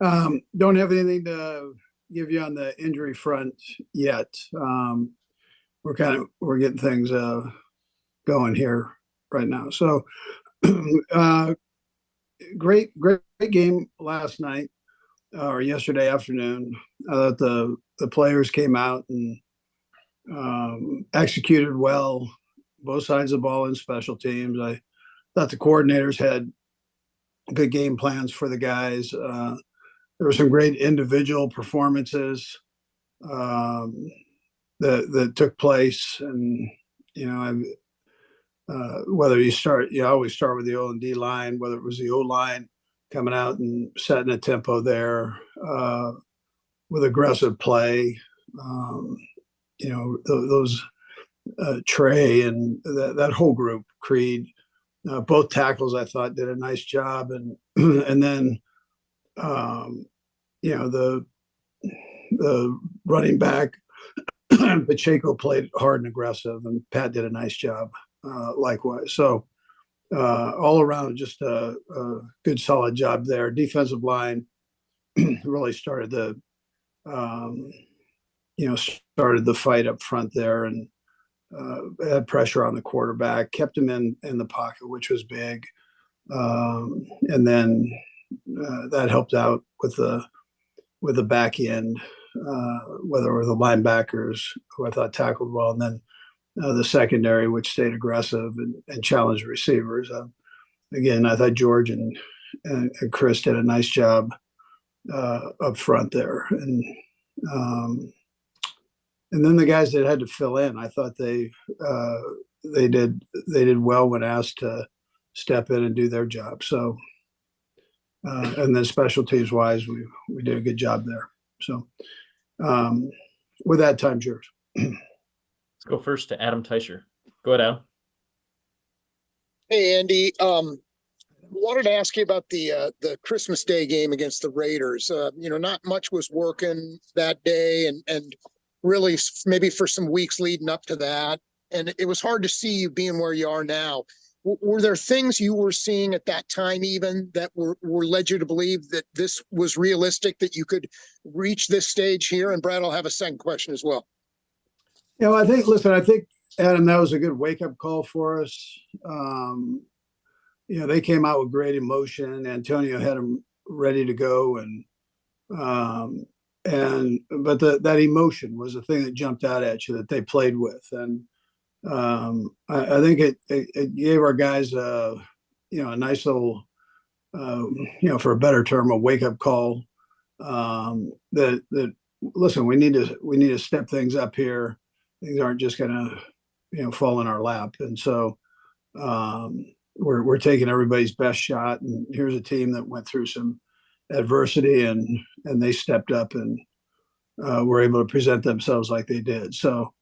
Don't have anything to give you on the injury front yet. We're getting things going here right now. So great game last night or yesterday afternoon. I thought the players came out and executed well, both sides of the ball in special teams. I thought the coordinators had good game plans for the guys. There were some great individual performances that took place, and whether you always start with the O and D line, whether it was the O line coming out and setting a tempo there with aggressive play. Those Trey and that whole group, Creed, both tackles I thought did a nice job, and and then the running back Pacheco played hard and aggressive, and Pat did a nice job likewise. So all around, just a good solid job there. Defensive line really started the fight up front there, and had pressure on the quarterback, kept him in the pocket, which was big. And then that helped out with the back end, whether it were the linebackers who I thought tackled well, and then the secondary, which stayed aggressive and challenged receivers. Again, I thought George and Chris did a nice job up front there, and then the guys that had to fill in, I thought they did well when asked to step in and do their job. So, and then special teams wise, we did a good job there. So, with that, time's yours. Let's go first to Adam Teicher. Go ahead, Adam. Hey, Andy. Wanted to ask you about the Christmas Day game against the Raiders. Not much was working that day, and really maybe for some weeks leading up to that. And it was hard to see you being where you are now. Were there things you were seeing at that time even that were led you to believe that this was realistic, that you could reach this stage here? And Brad, I'll have a second question as well. I think, Adam, that was a good wake-up call for us. They came out with great emotion. Antonio had them ready to go, but that emotion was the thing that jumped out at you that they played with, and I think it gave our guys a nice little for a better term, a wake up call. That listen, we need to step things up here. Things aren't just gonna fall in our lap, and so we're taking everybody's best shot. And here's a team that went through some adversity, and they stepped up and were able to present themselves like they did. So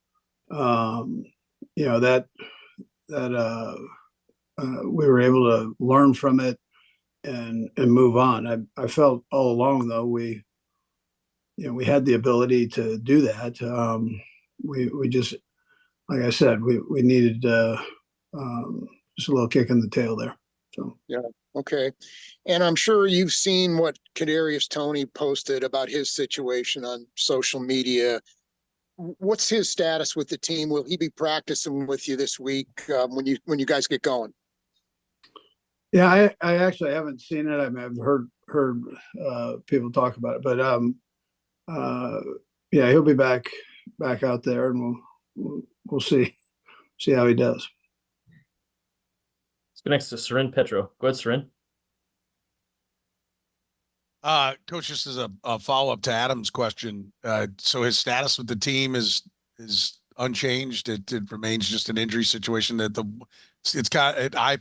that we were able to learn from it and move on. I felt all along, though, we had the ability to do that. We just, like I said, we needed just a little kick in the tail there. So yeah, okay. And I'm sure you've seen what Kadarius Toney posted about his situation on social media. What's his status with the team? Will he be practicing with you this week when you guys get going? Yeah, I actually haven't seen it. I mean, I've heard people talk about it, but yeah, he'll be back out there, and we'll see how he does. Let's go next to Seren Petro. Go ahead, Seren. Coach, this is a follow-up to Adam's question. So his status with the team is unchanged. It remains just an injury situation. I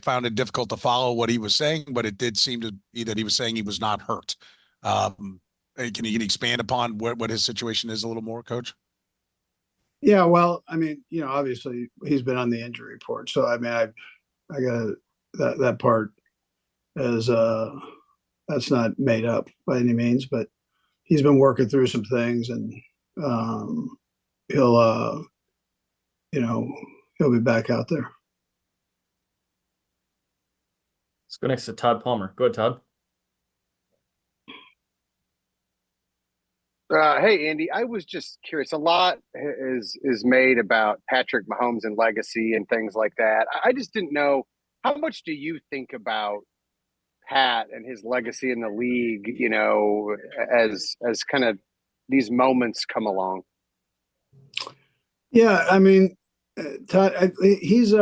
found it difficult to follow what he was saying, but it did seem to be that he was saying he was not hurt. Can you expand upon what his situation is a little more, Coach? Yeah, well, I mean, obviously he's been on the injury report, so I mean, I got that part as that's not made up by any means, but he's been working through some things, and he'll be back out there. Let's go next to Todd Palmer. Go ahead, Todd. Hey, Andy, I was just curious. A lot is made about Patrick Mahomes and legacy and things like that. I just didn't know, how much do you think about Pat and his legacy in the league, as kind of these moments come along? Yeah, I mean, Todd, he's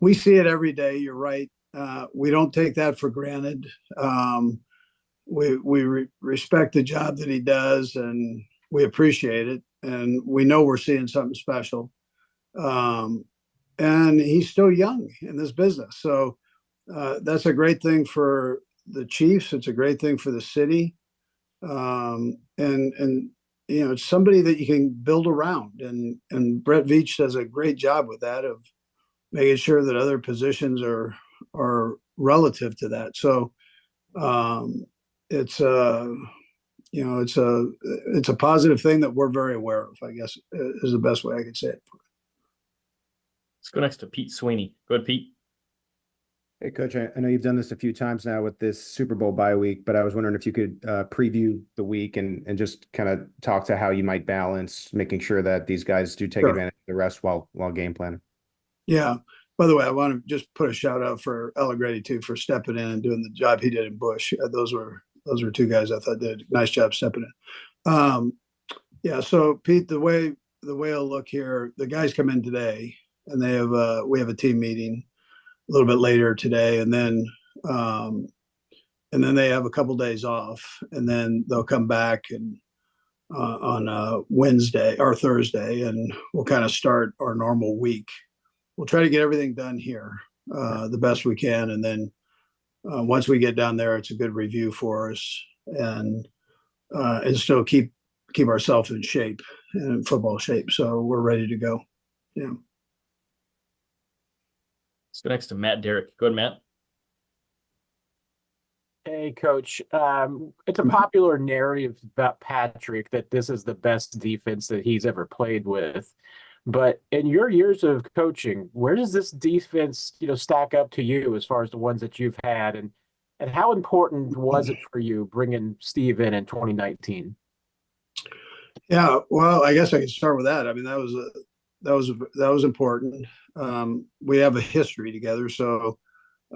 we see it every day. You're right. We don't take that for granted. We respect the job that he does, and we appreciate it, and we know we're seeing something special. And he's still young in this business, so that's a great thing for the Chiefs. It's a great thing for the city, and it's somebody that you can build around, and Brett Veach does a great job with that, of making sure that other positions are relative to that. So it's it's a positive thing that we're very aware of, I guess, is the best way I could say it. Let's go next to Pete Sweeney. Go ahead, Pete. Hey, Coach, I know you've done this a few times now with this Super Bowl bye week, but I was wondering if you could preview the week and just kind of talk to how you might balance making sure that these guys do take Sure. advantage of the rest while game planning. Yeah. By the way, I want to just put a shout out for Allegretti too, for stepping in and doing the job he did in Bush. Those were two guys I thought did a nice job stepping in. Yeah. So Pete, the way I'll look here, the guys come in today, and we have a team meeting a little bit later today, and then they have a couple days off, and then they'll come back and on Wednesday or Thursday, and we'll kind of start our normal week. We'll try to get everything done here the best we can, and then once we get down there, it's a good review for us, and still keep ourselves in shape, in football shape, so we're ready to go. Yeah. Let's go next to Matt Derrick. Go ahead, Matt. Hey, Coach. It's a popular narrative about Patrick that this is the best defense that he's ever played with. But in your years of coaching, where does this defense, stack up to you as far as the ones that you've had, and how important was it for you bringing Steve in 2019? Yeah, well, I guess I can start with that. I mean, that was important. We have a history together, so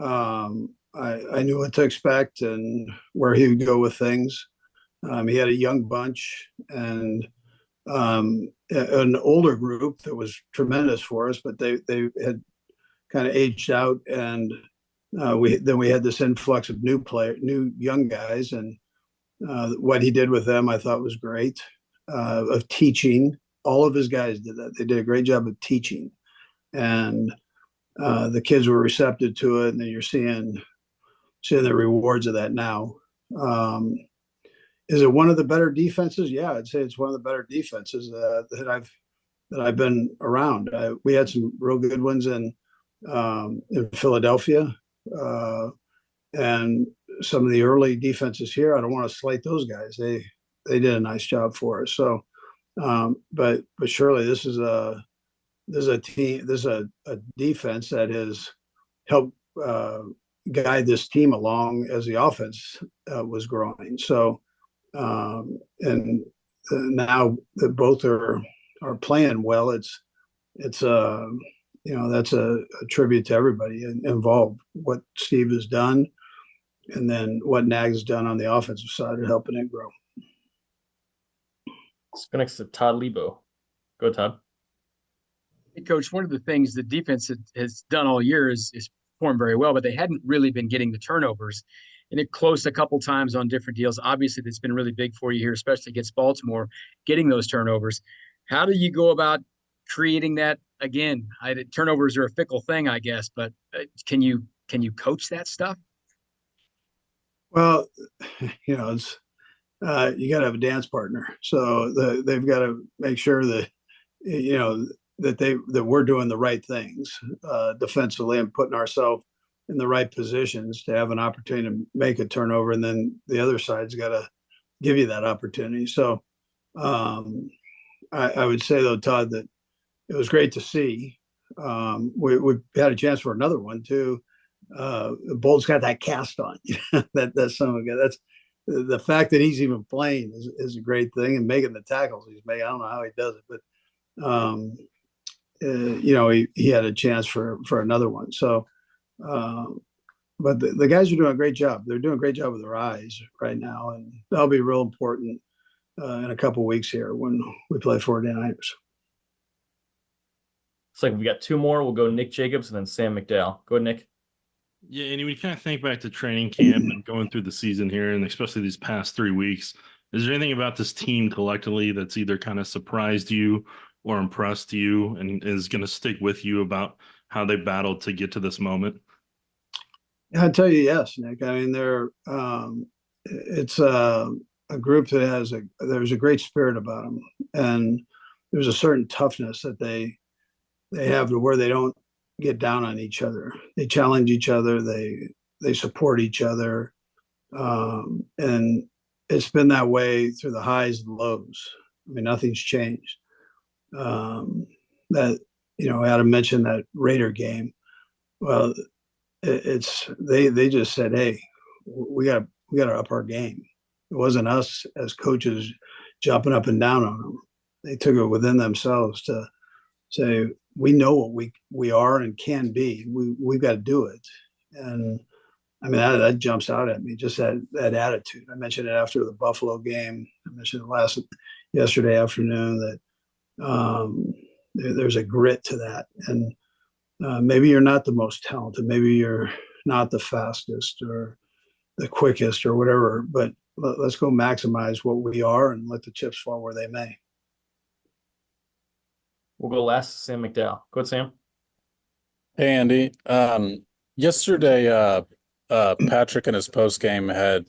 I knew what to expect and where he would go with things. He had a young bunch and an older group that was tremendous for us, but they had kind of aged out, and we had this influx of new young guys, and what he did with them, I thought was great. Of teaching, all of his guys did that. They did a great job of teaching, and the kids were receptive to it, and then you're seeing the rewards of that now. Is it one of the better defenses? Yeah, I'd say it's one of the better defenses that I've been around. We had some real good ones in Philadelphia, and some of the early defenses here. I don't want to slight those guys. They did a nice job for us. So, but surely this is a team. This is a defense that has helped guide this team along as the offense was growing. So, and now that both are playing well, it's that's a tribute to everybody involved. What Steve has done, and then what Nags has done on the offensive side of helping it grow. Let's go next to Todd Lebo. Go, Todd. Hey, Coach, one of the things the defense has done all year is performed very well, but they hadn't really been getting the turnovers. And it closed a couple times on different deals. Obviously, that's been really big for you here, especially against Baltimore, getting those turnovers. How do you go about creating that again? Turnovers are a fickle thing, I guess, but can you coach that stuff? Well, it's you got to have a dance partner, so they've got to make sure that that we're doing the right things defensively and putting ourselves in the right positions to have an opportunity to make a turnover, and then the other side's got to give you that opportunity. So I would say though, Todd, that it was great to see. We had a chance for another one too. Bolt's got that cast on. That's some of it. the fact that he's even playing is a great thing, and making the tackles he's making. I don't know how he does it, but he had a chance for another one. So, but the guys are doing a great job. They're doing a great job with their eyes right now, and that'll be real important in a couple of weeks here when we play 49ers. It's like we got two more. We'll go Nick Jacobs and then Sam McDowell. Go ahead, Nick. Yeah, and we kind of think back to training camp and going through the season here, and especially these past 3 weeks. Is there anything about this team collectively that's either kind of surprised you or impressed you and is going to stick with you about how they battled to get to this moment? I'll tell you, yes, Nick. I mean, it's a group that there's a great spirit about them, and there's a certain toughness that they have to where they don't get down on each other. They challenge each other. They support each other, and it's been that way through the highs and lows. I mean, nothing's changed. Adam mentioned that Raider game. Well, they just said, "Hey, we got to up our game." It wasn't us as coaches jumping up and down on them. They took it within themselves to say, "We know what we are and can be. We've got to do it." And I mean, that jumps out at me, just that attitude. I mentioned it after the Buffalo game. I mentioned it yesterday afternoon that there's a grit to that. And maybe you're not the most talented, maybe you're not the fastest or the quickest or whatever, but let's go maximize what we are and let the chips fall where they may. We'll go last to Sam McDowell. Go ahead, Sam. Hey, Andy. Yesterday, Patrick in his post game had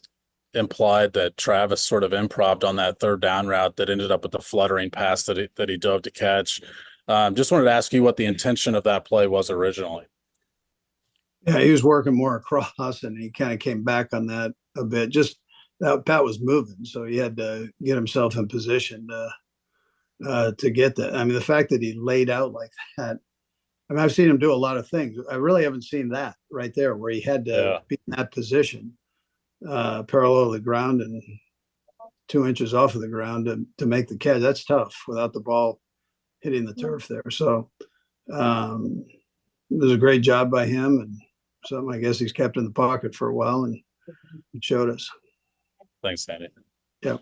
implied that Travis sort of improv'd on that third down route that ended up with the fluttering pass that he dove to catch. Just wanted to ask you what the intention of that play was originally. Yeah, he was working more across, and he kind of came back on that a bit. Just that Pat was moving, so he had to get himself in position to get that. I mean, the fact that he laid out like that. I mean, I've seen him do a lot of things. I really haven't seen that right there where he had to be in that position, parallel to the ground and 2 inches off of the ground to make the catch. That's tough without the ball hitting the turf there. So it was a great job by him, and something I guess he's kept in the pocket for a while, and it showed us. Thanks, Andy. Yeah.